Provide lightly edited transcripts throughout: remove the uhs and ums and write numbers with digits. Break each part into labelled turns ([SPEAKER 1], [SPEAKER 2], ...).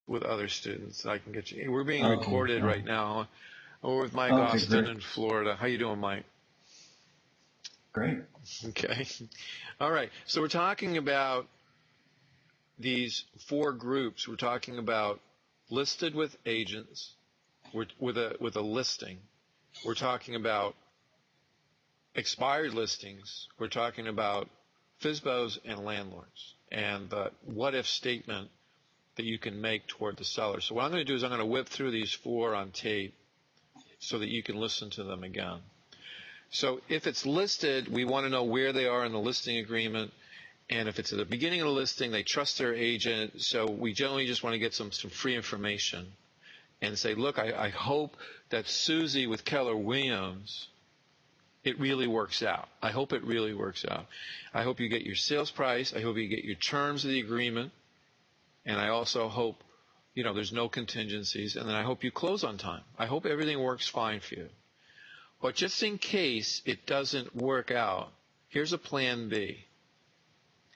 [SPEAKER 1] with other students. I can get you. We're being
[SPEAKER 2] Okay.
[SPEAKER 1] recorded right now. We're with Mike
[SPEAKER 2] Okay,
[SPEAKER 1] Austin
[SPEAKER 2] great.
[SPEAKER 1] in Florida. How you doing, Mike?
[SPEAKER 2] Great.
[SPEAKER 1] Okay. All right. So we're talking about these four groups. We're talking about listed with agents, with a listing. We're talking about expired listings. We're talking about FSBOs and landlords, and the what-if statement that you can make toward the seller. So what I'm going to do is I'm going to whip through these four on tape so that you can listen to them again. So if it's listed, we want to know where they are in the listing agreement. And if it's at the beginning of the listing, they trust their agent. So we generally just want to get some free information and say, look, I hope that Susie with Keller Williams, it really works out. I hope it really works out. I hope you get your sales price. I hope you get your terms of the agreement. And I also hope, there's no contingencies. And then I hope you close on time. I hope everything works fine for you. But just in case it doesn't work out, here's a plan B.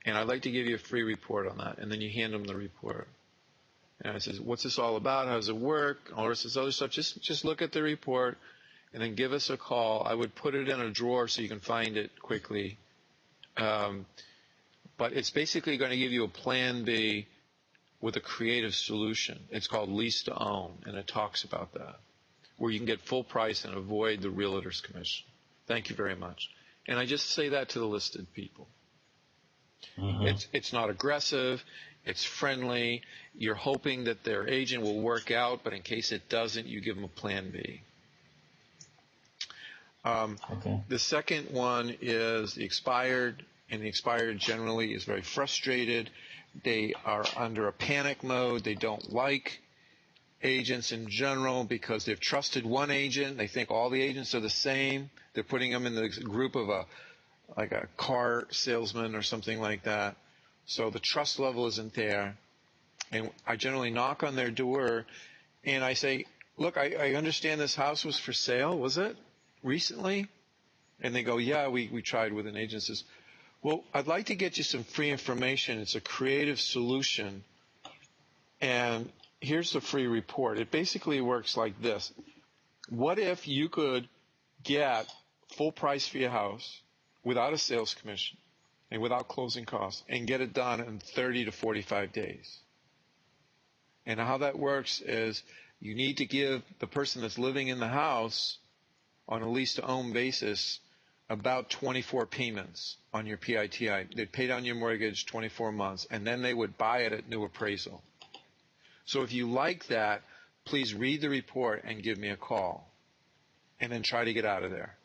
[SPEAKER 1] And I'd like to give you a free report on that. And then you hand them the report. And I says, what's this all about? How does it work? All this other stuff. Just look at the report and then give us a call. I would put it in a drawer so you can find it quickly. But it's basically going to give you a plan B with a creative solution. It's called lease to own, and it talks about that, where you can get full price and avoid the realtor's commission. Thank you very much. And I just say that to the listed people. Mm-hmm. It's not aggressive. It's friendly. You're hoping that their agent will work out, but in case it doesn't, you give them a plan B. Okay. The second one is the expired, and the expired generally is very frustrated. They are under a panic mode. They don't like agents in general because they've trusted one agent. They think all the agents are the same. They're putting them in the group of a car salesman or something like that. So the trust level isn't there. And I generally knock on their door and I say, look, I understand this house was for sale. Was it recently? And they go, yeah, we tried with an agent. Says, well, I'd like to get you some free information. It's a creative solution. And here's the free report. It basically works like this. What if you could get full price for your house without a sales commission and without closing costs and get it done in 30 to 45 days? And how that works is you need to give the person that's living in the house on a lease-to-own basis about 24 payments on your PITI. They'd pay down your mortgage 24 months, and then they would buy it at new appraisal. So if you like that, please read the report and give me a call, and then try to get out of there.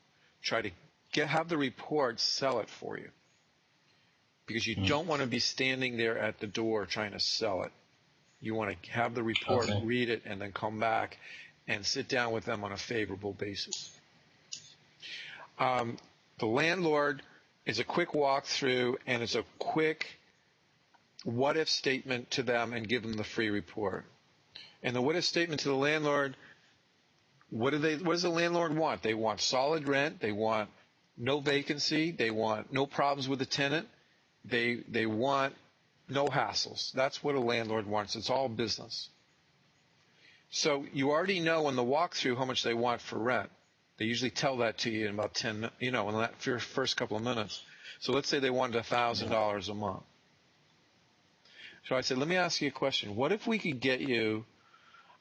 [SPEAKER 1] Try to have the report sell it for you, because you don't want to be standing there at the door trying to sell it. You want to have the report, okay, read it, and then come back and sit down with them on a favorable basis. The landlord is a quick walkthrough, and it's a quick what-if statement to them and give them the free report. And the what-if statement to the landlord, what does the landlord want? They want solid rent. They want no vacancy. They want no problems with the tenant. They want no hassles. That's what a landlord wants. It's all business. So you already know in the walkthrough how much they want for rent. They usually tell that to you in about 10, in that first couple of minutes. So let's say they wanted $1,000 a month. So I said, let me ask you a question. What if we could get you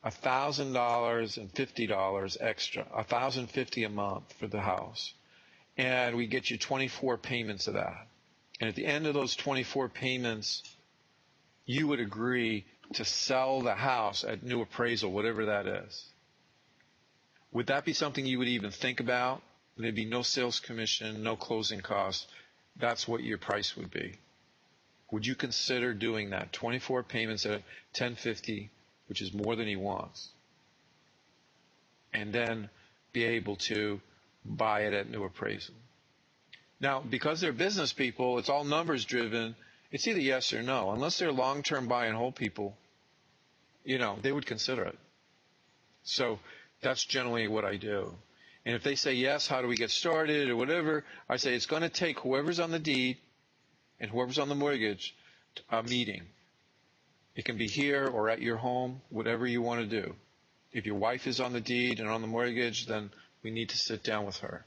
[SPEAKER 1] $1,000 and $50 extra, $1,050 a month for the house, and we get you 24 payments of that? And at the end of those 24 payments, you would agree to sell the house at new appraisal, whatever that is. Would that be something you would even think about? There'd be no sales commission, no closing costs. That's what your price would be. Would you consider doing that? 24 payments at $1,050, which is more than he wants, and then be able to buy it at new appraisal? Now, because they're business people, it's all numbers driven. It's either yes or no. Unless they're long-term buy and hold people, they would consider it. So that's generally what I do. And if they say yes, how do we get started or whatever, I say it's going to take whoever's on the deed and whoever's on the mortgage a meeting. It can be here or at your home, whatever you want to do. If your wife is on the deed and on the mortgage, then we need to sit down with her.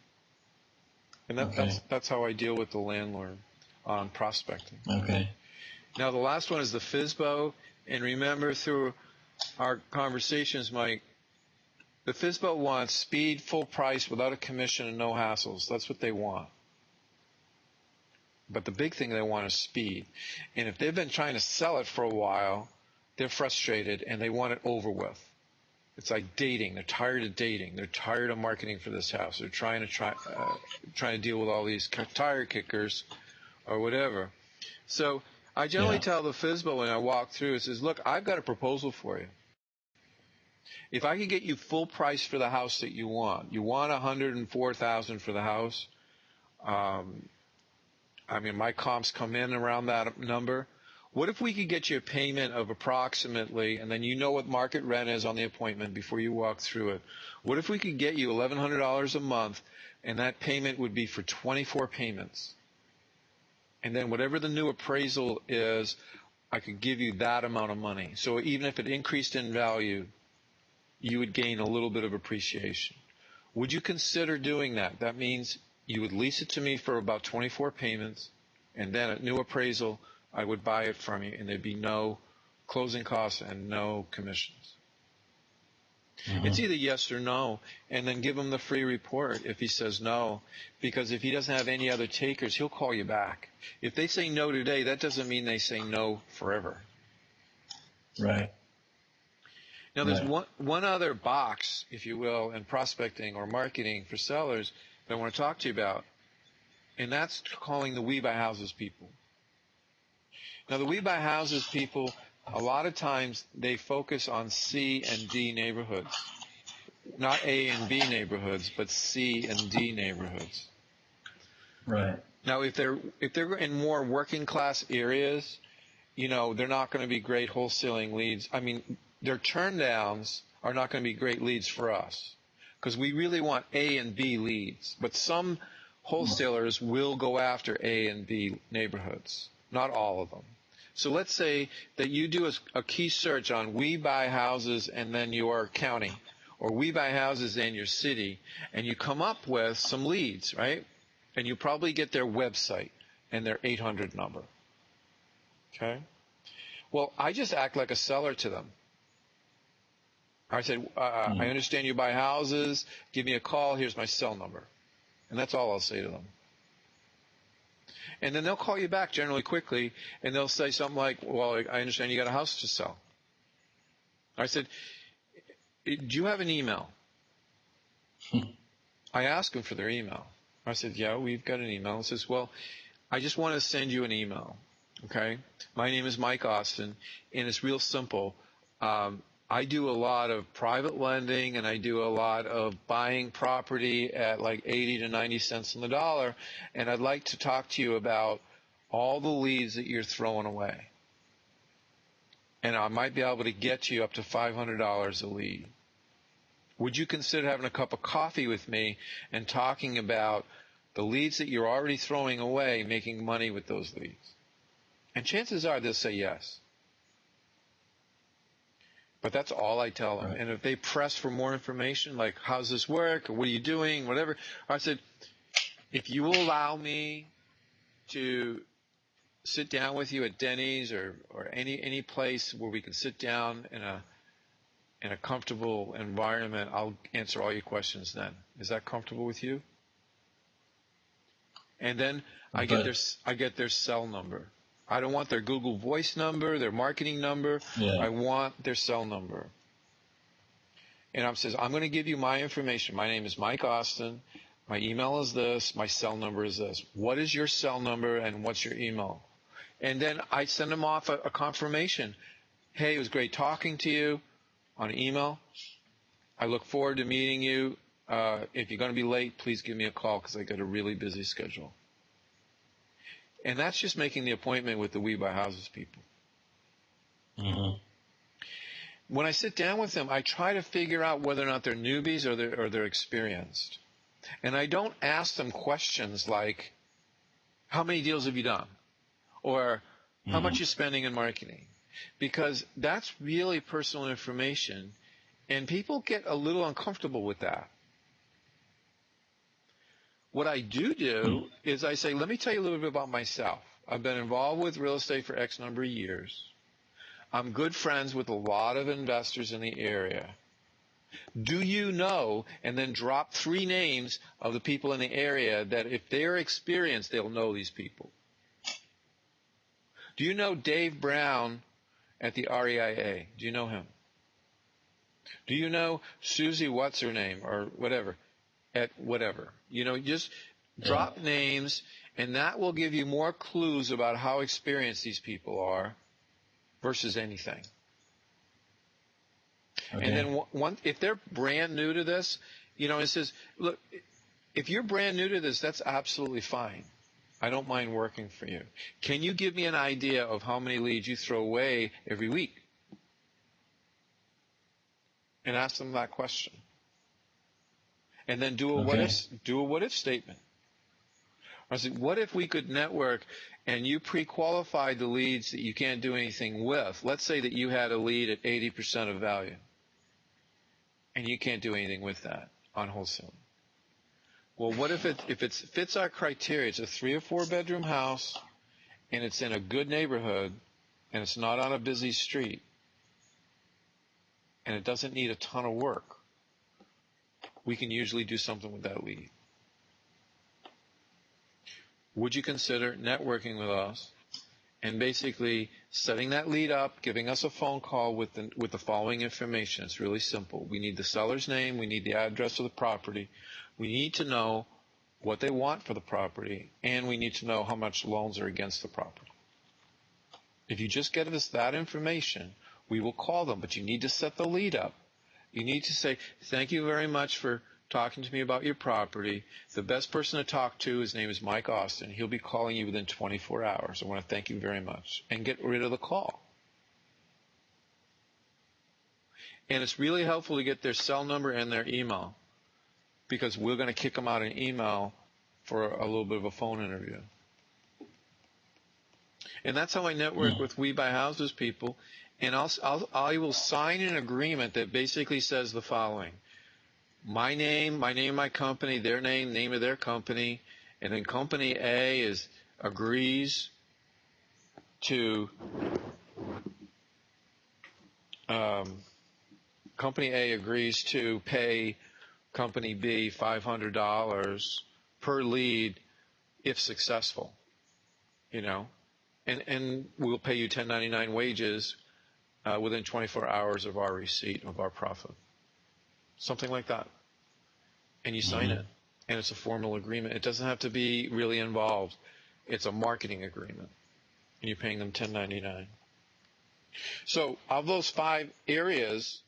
[SPEAKER 1] And that's how I deal with the landlord on prospecting.
[SPEAKER 2] Okay.
[SPEAKER 1] Now, the last one is the FSBO. And remember, through our conversations, Mike, the FSBO wants speed, full price, without a commission and no hassles. That's what they want. But the big thing they want is speed. And if they've been trying to sell it for a while, they're frustrated and they want it over with. It's like dating. They're tired of dating. They're tired of marketing for this house. They're trying to deal with all these tire kickers or whatever. So I generally tell the FSBO when I walk through, it says, look, I've got a proposal for you. If I can get you full price for the house that you want $104,000 for the house. I mean, my comps come in around that number. What if we could get you a payment of approximately, and then you know what market rent is on the appointment before you walk through it. What if we could get you $1,100 a month, and that payment would be for 24 payments? And then whatever the new appraisal is, I could give you that amount of money. So even if it increased in value, you would gain a little bit of appreciation. Would you consider doing that? That means you would lease it to me for about 24 payments, and then at new appraisal, I would buy it from you, and there'd be no closing costs and no commissions. Mm-hmm. It's either yes or no, and then give him the free report if he says no, because if he doesn't have any other takers, he'll call you back. If they say no today, that doesn't mean they say no forever.
[SPEAKER 2] Right.
[SPEAKER 1] Now, there's one other box, if you will, in prospecting or marketing for sellers that I want to talk to you about, and that's calling the We Buy Houses people. Now, the We Buy Houses people, a lot of times they focus on C and D neighborhoods. Not A and B neighborhoods, but C and D neighborhoods.
[SPEAKER 2] Right.
[SPEAKER 1] Now, if they're in more working class areas, you know, they're not going to be great wholesaling leads. I mean, their turn downs are not going to be great leads for us because we really want A and B leads. But some wholesalers will go after A and B neighborhoods, not all of them. So let's say that you do a key search on We Buy Houses and then your county, or We Buy Houses and your city, and you come up with some leads, right? And you probably get their website and their 800 number. Okay? Well, I just act like a seller to them. I said, I understand you buy houses. Give me a call. Here's my cell number. And that's all I'll say to them. And then they'll call you back generally quickly, and they'll say something like, well, I understand you got a house to sell. I said, do you have an email? I asked them for their email. I said, yeah, we've got an email. He says, well, I just want to send you an email. Okay? My name is Mike Austin, and it's real simple. I do a lot of private lending, and I do a lot of buying property at like 80 to 90 cents on the dollar, and I'd like to talk to you about all the leads that you're throwing away. And I might be able to get you up to $500 a lead. Would you consider having a cup of coffee with me and talking about the leads that you're already throwing away, making money with those leads? And chances are they'll say yes. But that's all I tell them. Right. And if they press for more information, like how's this work, or what are you doing, whatever, I said, if you will allow me to sit down with you at Denny's or any place where we can sit down in a comfortable environment, I'll answer all your questions then. Is that comfortable with you? And then I get their cell number. I don't want their Google Voice number, their marketing number. Yeah. I want their cell number. And I says, I'm going to give you my information. My name is Mike Austin. My email is this. My cell number is this. What is your cell number and what's your email? And then I send them off a confirmation. Hey, it was great talking to you on email. I look forward to meeting you. If you're going to be late, please give me a call because I got a really busy schedule. And that's just making the appointment with the We Buy Houses people. Mm-hmm. When I sit down with them, I try to figure out whether or not they're newbies or they're experienced. And I don't ask them questions like, how many deals have you done? Or how much you're spending in marketing? because that's really personal information, and people get a little uncomfortable with that. What I do is I say, let me tell you a little bit about myself. I've been involved with real estate for X number of years. I'm good friends with a lot of investors in the area. Do you know, and then drop 3 names of the people in the area that if they're experienced, they'll know these people. Do you know Dave Brown at the REIA? Do you know him? Do you know Susie, what's her name, or whatever, at whatever? You know, just drop names, and that will give you more clues about how experienced these people are versus anything. Okay. And then if they're brand new to this, you know, it says, look, if you're brand new to this, that's absolutely fine. I don't mind working for you. Can you give me an idea of how many leads you throw away every week? And ask them that question. And then do a what if statement. I said, what if we could network and you pre-qualified the leads that you can't do anything with? Let's say that you had a lead at 80% of value, and you can't do anything with that on wholesale. Well, what if it fits our criteria? It's a 3 or 4 bedroom house, and it's in a good neighborhood, and it's not on a busy street, and it doesn't need a ton of work. We can usually do something with that lead. Would you consider networking with us and basically setting that lead up, giving us a phone call with the following information? It's really simple. We need the seller's name. We need the address of the property. We need to know what they want for the property, and we need to know how much loans are against the property. If you just get us that information, we will call them, but you need to set the lead up. You need to say, thank you very much for talking to me about your property. The best person to talk to, his name is Mike Austin. He'll be calling you within 24 hours. I want to thank you very much. And get rid of the call. And it's really helpful to get their cell number and their email, because we're going to kick them out an email for a little bit of a phone interview. And that's how I network with We Buy Houses people. And I will sign an agreement that basically says the following. My name, my company, their name of their company, and then company A agrees to pay company B $500 per lead if successful, you know, and we'll pay you 1099 wages within 24 hours of our receipt of our profit. Something like that. And you sign it. And it's a formal agreement. It doesn't have to be really involved. It's a marketing agreement. And you're paying them 1099. So of those 5 areas,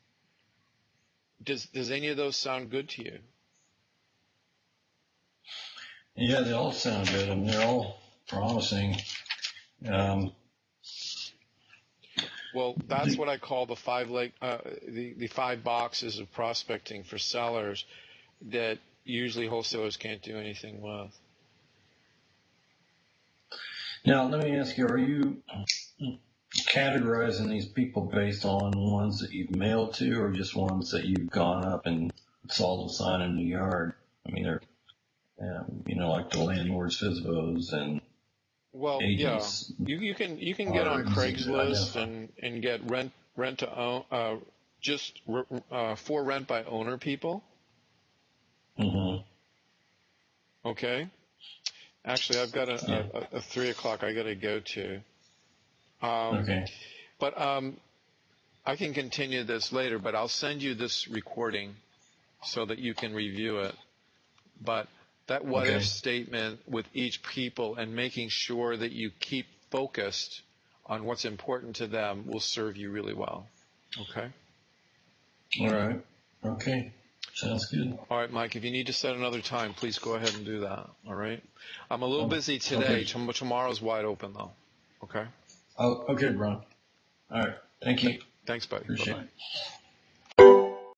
[SPEAKER 1] does any of those sound good to you?
[SPEAKER 2] Yeah, they all sound good, and they're all promising.
[SPEAKER 1] Well, that's what I call the 5 boxes of prospecting for sellers that usually wholesalers can't do anything with.
[SPEAKER 2] Now, let me ask you, are you categorizing these people based on ones that you've mailed to, or just ones that you've gone up and saw the sign in the yard? I mean, they're, like the landlords, FSBOs, and agents.
[SPEAKER 1] Yeah, you can get on Craigslist and get rent to own, just for rent by owner people.
[SPEAKER 2] Mm-hmm.
[SPEAKER 1] Okay. Actually, I've got a 3 o'clock I got to go to.
[SPEAKER 2] Okay.
[SPEAKER 1] But I can continue this later, but I'll send you this recording so that you can review it. But that what-if statement with each people and making sure that you keep focused on what's important to them will serve you really well. Okay?
[SPEAKER 2] All right. Okay. Sounds good.
[SPEAKER 1] All right, Mike, if you need to set another time, please go ahead and do that. All right? I'm a little busy today. Okay. Tomorrow's wide open, though. Okay?
[SPEAKER 2] Oh, okay, Ron. All right. Thank you.
[SPEAKER 1] Thanks, buddy.
[SPEAKER 2] Appreciate
[SPEAKER 1] Bye-bye.
[SPEAKER 2] it.